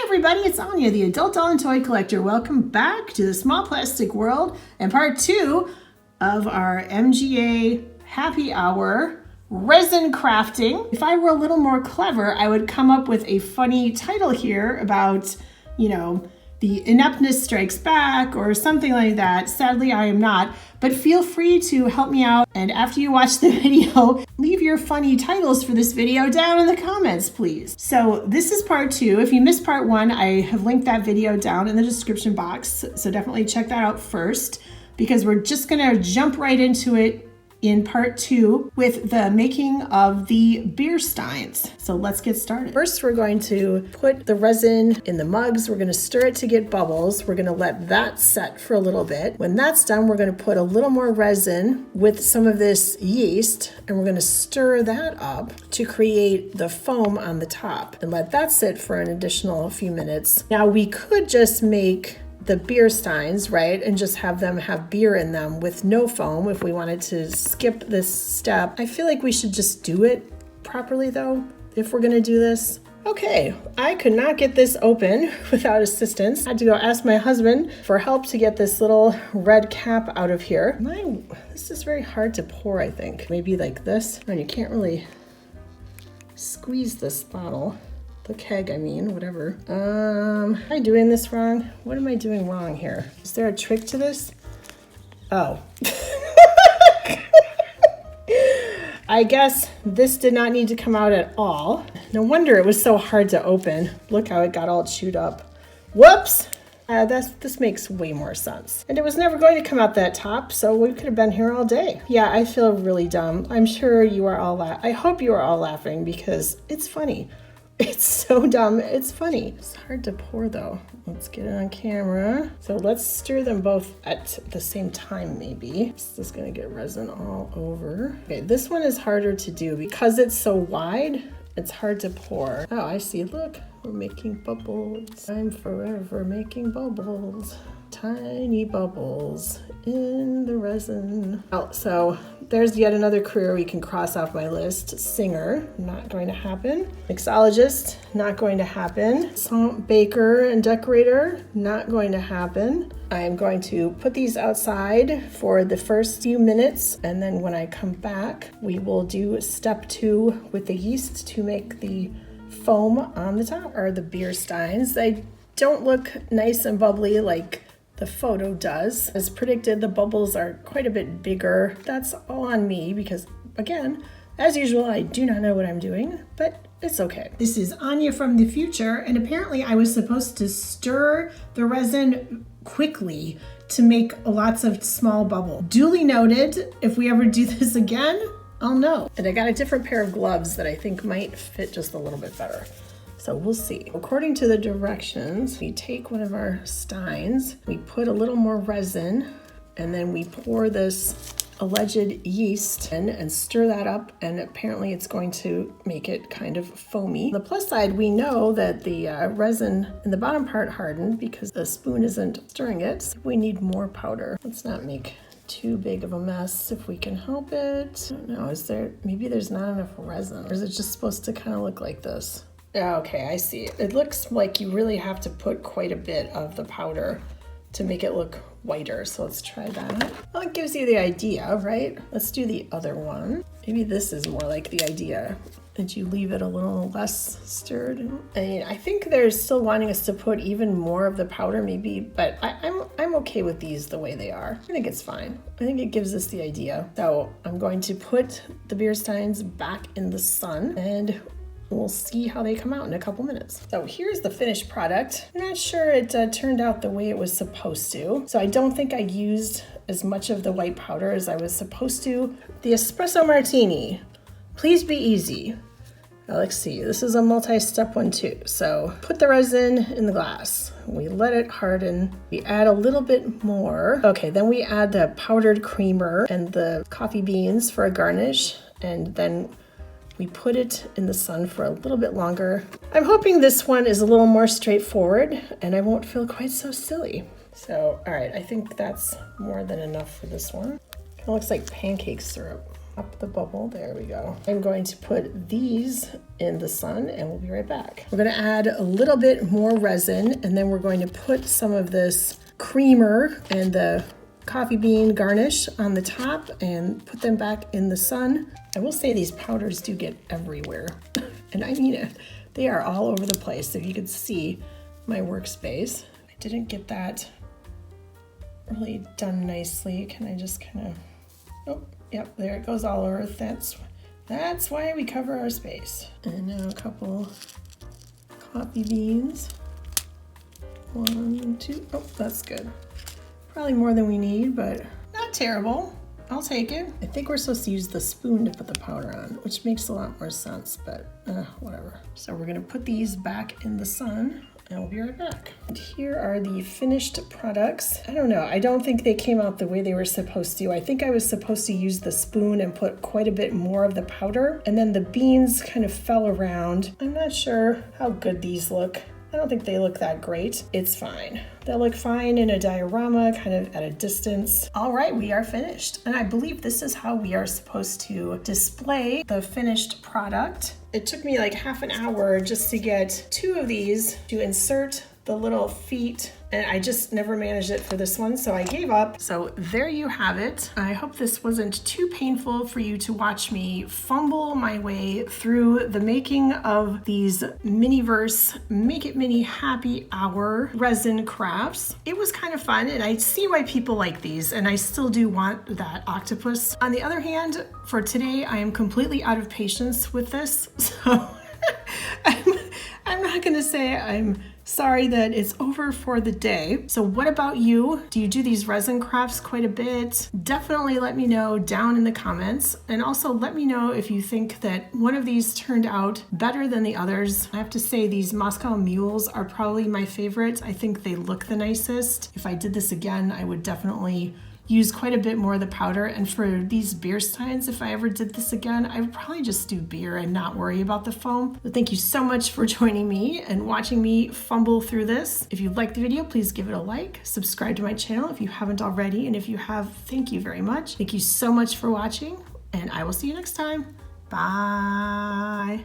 everybody, it's Anya, the adult doll and toy collector. Welcome back to the small plastic world and part 2 of our MGA happy hour resin crafting. If I were a little more clever, I would come up with a funny title here about, you know, the ineptness strikes back or something like that. Sadly, I am not, but feel free to help me out. And after you watch the video, leave your funny titles for this video down in the comments, please. So this is part 2. If you missed part 1, I have linked that video down in the description box. So definitely check that out first, because we're just gonna jump right into it in part 2 with the making of the beer steins. So let's get started. First, we're going to put the resin in the mugs. We're going to stir it to get bubbles. We're going to let that set for a little bit. When that's done, we're going to put a little more resin with some of this yeast, and we're going to stir that up to create the foam on the top and let that sit for an additional few minutes. Now, we could just make the beer steins, right, and just have them have beer in them with no foam if we wanted to skip this step. I feel like we should just do it properly though, if we're gonna do this. Okay, I could not get this open without assistance. I had to go ask my husband for help to get this little red cap out of here. This is very hard to pour, I think. Maybe like this, and you can't really squeeze this bottle. The keg, I mean, whatever. Am I doing this wrong? What am I doing wrong here? Is there a trick to this? Oh. I guess this did not need to come out at all. No wonder it was so hard to open. Look how it got all chewed up. Whoops! This makes way more sense. And it was never going to come out that top, so we could have been here all day. Yeah, I feel really dumb. I'm sure you are all I hope you are all laughing because it's funny. It's so dumb, it's funny. It's hard to pour though. Let's get it on camera. So let's stir them both at the same time maybe. This is gonna get resin all over. Okay, this one is harder to do because it's so wide, it's hard to pour. Oh, I see, look, we're making bubbles. I'm forever making bubbles. Tiny bubbles in the resin. Oh, so there's yet another career we can cross off my list. Singer, not going to happen. Mixologist, not going to happen. Salt baker and decorator, not going to happen. I'm going to put these outside for the first few minutes, and then when I come back, we will do step 2 with the yeast to make the foam on the top, or the beer steins. They don't look nice and bubbly like the photo does. As predicted, the bubbles are quite a bit bigger. That's all on me because, again, as usual, I do not know what I'm doing, but it's okay. This is Anya from the future, and apparently I was supposed to stir the resin quickly to make lots of small bubbles. Duly noted, if we ever do this again, I'll know. And I got a different pair of gloves that I think might fit just a little bit better. So we'll see. According to the directions, we take one of our steins, we put a little more resin, and then we pour this alleged yeast in and stir that up, and apparently it's going to make it kind of foamy. On the plus side, we know that the resin in the bottom part hardened because the spoon isn't stirring it. So we need more powder. Let's not make too big of a mess if we can help it. I don't know, maybe there's not enough resin, or is it just supposed to kind of look like this? Okay, I see. It looks like you really have to put quite a bit of the powder to make it look whiter. So let's try that. Well, it gives you the idea, right? Let's do the other one. Maybe this is more like the idea, that you leave it a little less stirred. I mean, I think they're still wanting us to put even more of the powder maybe, but I'm okay with these the way they are. I think it's fine. I think it gives us the idea. So I'm going to put the beer steins back in the sun, and we'll see how they come out in a couple minutes. So here's the finished product. I'm not sure it turned out the way it was supposed to. So I don't think I used as much of the white powder as I was supposed to. The espresso martini, please be easy. Now let's see, this is a multi-step one too. So put the resin in the glass. We let it harden. We add a little bit more. Okay, then we add the powdered creamer and the coffee beans for a garnish. And then we put it in the sun for a little bit longer. I'm hoping this one is a little more straightforward and I won't feel quite so silly. So, all right, I think that's more than enough for this one. It looks like pancake syrup. Pop the bubble, there we go. I'm going to put these in the sun and we'll be right back. We're gonna add a little bit more resin and then we're going to put some of this creamer and the coffee bean garnish on the top and put them back in the sun. I will say these powders do get everywhere. And I mean it. They are all over the place. So you can see my workspace. I didn't get that really done nicely. Can I just kind of, oh, yep, there it goes all over. That's why we cover our space. And now a couple coffee beans. 1, 2, oh, that's good. Probably more than we need, but not terrible. I'll take it. I think we're supposed to use the spoon to put the powder on, which makes a lot more sense, but whatever. So we're gonna put these back in the sun and we'll be right back. And here are the finished products. I don't know, I don't think they came out the way they were supposed to. I think I was supposed to use the spoon and put quite a bit more of the powder, and then the beans kind of fell around. I'm not sure how good these look. I don't think they look that great. It's fine. They'll look fine in a diorama, kind of at a distance. All right, we are finished. And I believe this is how we are supposed to display the finished product. It took me like half an hour just to get 2 of these to insert the little feet, and I just never managed it for this one, so I gave up. So there you have it. I hope this wasn't too painful for you to watch me fumble my way through the making of these Miniverse Make It Mini Happy Hour resin crafts. It was kind of fun, and I see why people like these, and I still do want that octopus. On the other hand, for today, I am completely out of patience with this, so I'm not gonna say I'm sorry that it's over for the day. So what about you? Do you do these resin crafts quite a bit? Definitely let me know down in the comments. And also let me know if you think that one of these turned out better than the others. I have to say these Moscow Mules are probably my favorite. I think they look the nicest. If I did this again, I would definitely use quite a bit more of the powder. And for these beer steins, if I ever did this again, I would probably just do beer and not worry about the foam. But thank you so much for joining me and watching me fumble through this. If you liked the video, please give it a like, subscribe to my channel if you haven't already. And if you have, thank you very much. Thank you so much for watching, and I will see you next time. Bye.